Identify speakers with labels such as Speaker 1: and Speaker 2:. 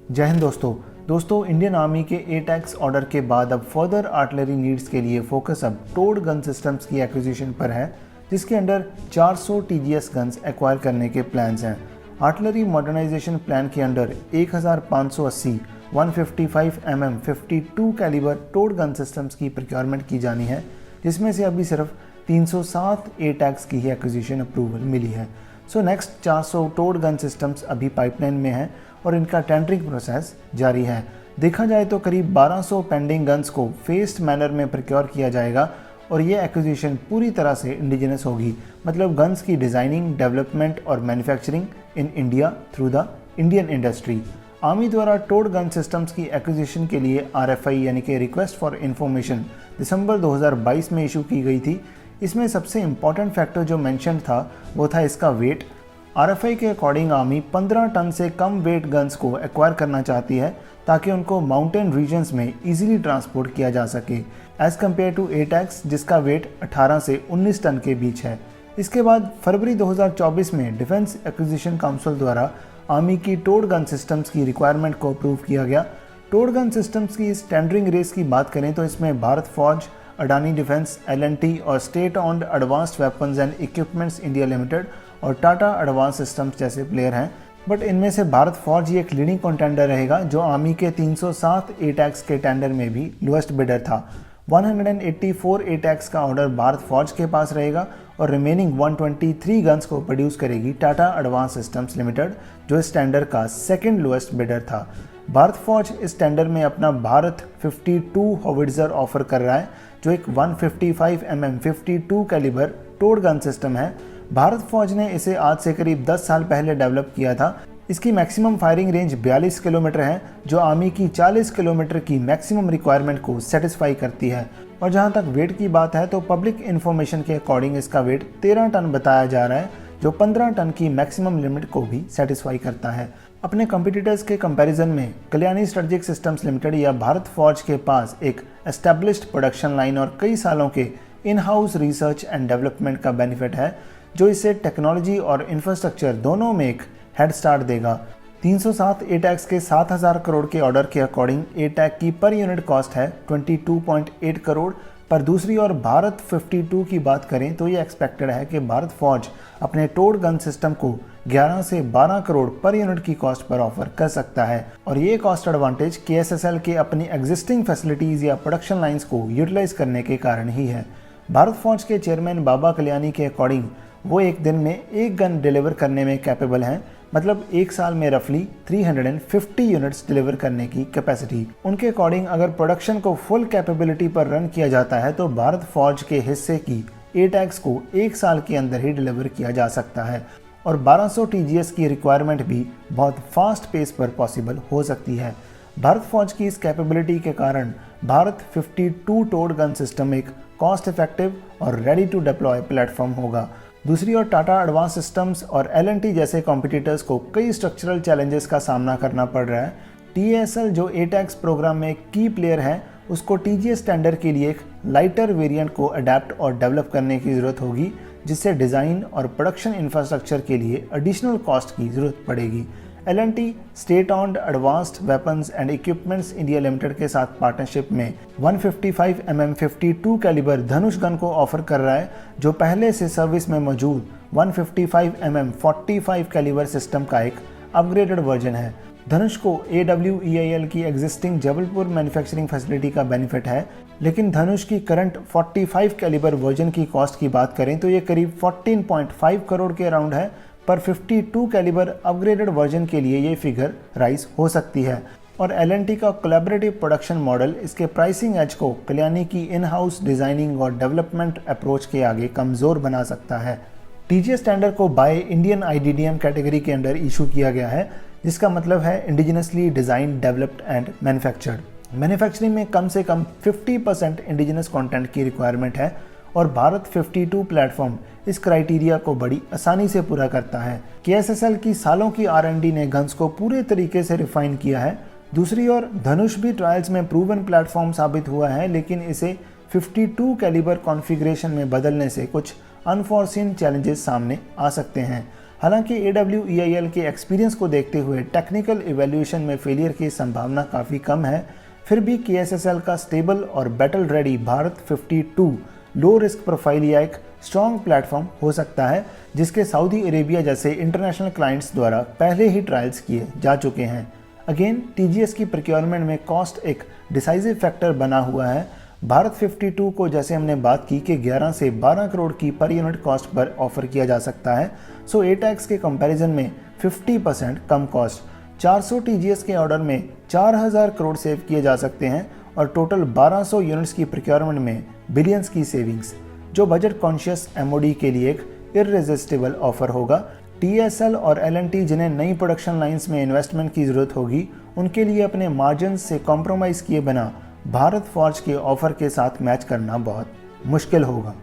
Speaker 1: जय हिंद दोस्तों Indian army के ATACMS ऑर्डर के बाद अब फर्दर आर्टिलरी नीड्स के लिए फोकस अब टोड गन सिस्टम्स की एक्विजिशन पर है, जिसके अंडर 400 TGS गन्स एक्वायर करने के प्लान्स हैं। आर्टिलरी मॉडर्नाइजेशन प्लान के under 1580 155 mm 52 calibre towed gun systems की प्रोक्योरमेंट की जानी है, जिसमें से अभी सिर्फ 307 ATACMS की ही एक्विजिशन अप्रूवल मिली है। So next 400 towed gun systems अभी पाइपलाइन में हैं और इनका टेंडरिंग प्रोसेस जारी है। देखा जाए तो करीब 1200 पेंडिंग गन्स को फेस्ड मैनर में प्रोक्योर किया जाएगा और ये एक्विजिशन पूरी तरह से इंडिजिनस होगी, मतलब गन्स की डिज़ाइनिंग, डेवलपमेंट और manufacturing in India through the Indian industry. Army द्वारा टोड गन सिस्टम्स की एक्विजिशन के लिए RFI यानी कि रिक्वेस्ट फॉर इन्फॉर्मेशन दिसंबर 2022 में इशू की गई थी। इसमें सबसे इम्पॉर्टेंट फैक्टर जो मेंशन था वो था इसका वेट। RFI के अकॉर्डिंग आर्मी 15 टन से कम वेट गन्स को एक्वायर करना चाहती है ताकि उनको माउंटेन रीजन्स में इजीली ट्रांसपोर्ट किया जा सके, एज कम्पेयर टू ATACMS जिसका वेट 18 से 19 टन के बीच है। इसके बाद फरवरी 2024 में डिफेंस एक्विजिशन काउंसिल द्वारा आर्मी की टोड गन सिस्टम्स की रिक्वायरमेंट को अप्रूव किया गया। टोड गन सिस्टम्स की इस टेंडरिंग रेस की बात करें तो इसमें भारत फौज, अडानी डिफेंस, L&T और state owned advanced weapons and equipments India limited और टाटा एडवांस सिस्टम्स जैसे प्लेयर हैं। बट इनमें से भारत फौज ही एक लीडिंग कंटेंडर रहेगा, जो आर्मी के 307 ATACMS के टेंडर में भी लोएस्ट बिडर था। 184 ATACMS का ऑर्डर भारत फौज के पास रहेगा और रिमेनिंग 123 गन्स को प्रोड्यूस करेगी टाटा एडवांस सिस्टम्स लिमिटेड, जो इस टेंडर का सेकंड लोएस्ट बिडर था। भारत फौज इस टेंडर में अपना भारत 52 होविट्जर ऑफर कर रहा है, जो एक 155 mm 52 calibre towed gun system है। भारत फौज ने इसे आज से करीब 10 साल पहले डेवलप किया था। इसकी मैक्सिमम फायरिंग रेंज 42 किलोमीटर है, जो आर्मी की 40 किलोमीटर की मैक्सिमम रिक्वायरमेंट को सेटिस्फाई करती है। और जहां तक वेट की बात है तो पब्लिक इन्फॉर्मेशन के अकॉर्डिंग इसका वेट 13 टन बताया जा रहा है, जो 15 टन की मैक्सिमम लिमिट को भी सेटिस्फाई करता है। अपने कंपटीटर्स के कंपैरिजन में कल्याणी स्ट्रेटेजिक सिस्टम्स लिमिटेड या भारत फौज के पास एक एस्टैब्लिश्ड प्रोडक्शन लाइन और कई सालों के in house research and development का बेनिफिट है, जो इसे टेक्नोलॉजी और इंफ्रास्ट्रक्चर दोनों में एक हेड स्टार्ट देगा। 307 ATACMS के 7000 करोड़ के ऑर्डर के अकॉर्डिंग ATACMS की पर यूनिट कॉस्ट है 22.8 करोड़। पर दूसरी ओर भारत 52 की बात करें तो ये एक्सपेक्टेड है कि भारत फौज अपने टोड गन सिस्टम को 11 से 12 करोड़ पर यूनिट की कॉस्ट पर ऑफर कर सकता है। और ये कॉस्ट एडवांटेज KSSL के अपनी एग्जिस्टिंग फैसिलिटीज़ या प्रोडक्शन लाइंस को यूटिलाइज करने के कारण ही है। भारत फौज के चेयरमैन बाबा कल्याणी के अकॉर्डिंग वो एक दिन में एक गन डिलीवर करने में कैपेबल हैं, मतलब एक साल में रफली 350 यूनिट्स डिलीवर करने की कैपेसिटी। उनके अकॉर्डिंग अगर प्रोडक्शन को फुल कैपेबिलिटी पर रन किया जाता है तो भारत फौज के हिस्से की ATACMS को एक साल के अंदर ही डिलीवर किया जा सकता है और 1200 TGS की रिक्वायरमेंट भी बहुत फास्ट पेस पर पॉसिबल हो सकती है। भारत फौज की इस कैपेबिलिटी के कारण भारत 52 टोड गन सिस्टम एक कॉस्ट इफेक्टिव और रेडी टू डिप्लॉय प्लेटफॉर्म होगा। दूसरी ओर टाटा एडवांस सिस्टम्स और L&T जैसे कॉम्पिटिटर्स को कई स्ट्रक्चरल चैलेंजेस का सामना करना पड़ रहा है। TASL जो ATACMS प्रोग्राम में की प्लेयर है, उसको TGS टेंडर के लिए एक लाइटर वेरिएंट को अडेप्ट और डेवलप करने की ज़रूरत होगी, जिससे डिज़ाइन और प्रोडक्शन इंफ्रास्ट्रक्चर के लिए एडिशनल कॉस्ट की ज़रूरत पड़ेगी। L&T state owned advanced weapons and equipments India limited के साथ पार्टनरशिप में 155 mm 52 कैलिबर धनुष गन को ऑफर कर रहा है, जो पहले से सर्विस में मौजूद 155 mm 45 कैलिबर सिस्टम का एक अपग्रेडेड वर्जन है। धनुष को AWEIL की एग्जिस्टिंग जबलपुर मैन्युफैक्चरिंग फैसिलिटी का बेनिफिट है, लेकिन धनुष की करंट 45 कैलिबर वर्जन की कॉस्ट की बात करें तो ये करीब 14.5 करोड़ के अराउंड है। पर 52 कैलिबर अपग्रेडेड वर्जन के लिए ये फिगर राइज हो सकती है। और L&T का कोलैबोरेटिव प्रोडक्शन मॉडल इसके प्राइसिंग एज को कल्याणी की इन हाउस डिज़ाइनिंग और डेवलपमेंट अप्रोच के आगे कमज़ोर बना सकता है। TGS टेंडर को बाय इंडियन IDDM कैटेगरी के अंडर इशू किया गया है, जिसका मतलब है indigenously design, developed and manufactured. Manufacturing में कम से कम 50% इंडिजिनस कंटेंट की रिक्वायरमेंट है और भारत 52 प्लेटफॉर्म इस क्राइटेरिया को बड़ी आसानी से पूरा करता है। KSSL की सालों की R&D ने गन्स को पूरे तरीके से रिफाइन किया है। दूसरी ओर धनुष भी ट्रायल्स में प्रूवन प्लेटफॉर्म साबित हुआ है, लेकिन इसे 52 कैलिबर कॉन्फ़िगरेशन में बदलने से कुछ अनफॉर्सीन चैलेंजेस सामने आ सकते हैं। हालांकि AWEIL के एक्सपीरियंस को देखते हुए टेक्निकल इवैल्यूएशन में फेलियर की संभावना काफ़ी कम है, फिर भी KSSL का स्टेबल और battle ready Bharat 52 low risk profile या एक स्ट्रॉन्ग प्लेटफॉर्म हो सकता है, जिसके सऊदी अरेबिया जैसे इंटरनेशनल क्लाइंट्स द्वारा पहले ही ट्रायल्स किए जा चुके हैं। अगेन TGS की प्रोक्योरमेंट में कॉस्ट एक डिसाइसिव फैक्टर बना हुआ है। भारत 52 को जैसे हमने बात की कि 11 से 12 करोड़ की per unit cost per offer किया जा सकता है, सो ATAX के कंपैरिजन में 50% कम कॉस्ट, 400 TGS के ऑर्डर में 4000 करोड़ सेव किए जा सकते हैं और टोटल 1200 यूनिट्स की प्रोक्योरमेंट में बिलियंस की सेविंग्स, जो बजट कॉन्शियस MOD के लिए एक इररेजिस्टिबल ऑफर होगा। TSL और L&T जिन्हें नई प्रोडक्शन लाइंस में इन्वेस्टमेंट की ज़रूरत होगी, उनके लिए अपने मार्जिन से कॉम्प्रोमाइज़ किए बिना भारत फॉर्ज के ऑफर के साथ मैच करना बहुत मुश्किल होगा।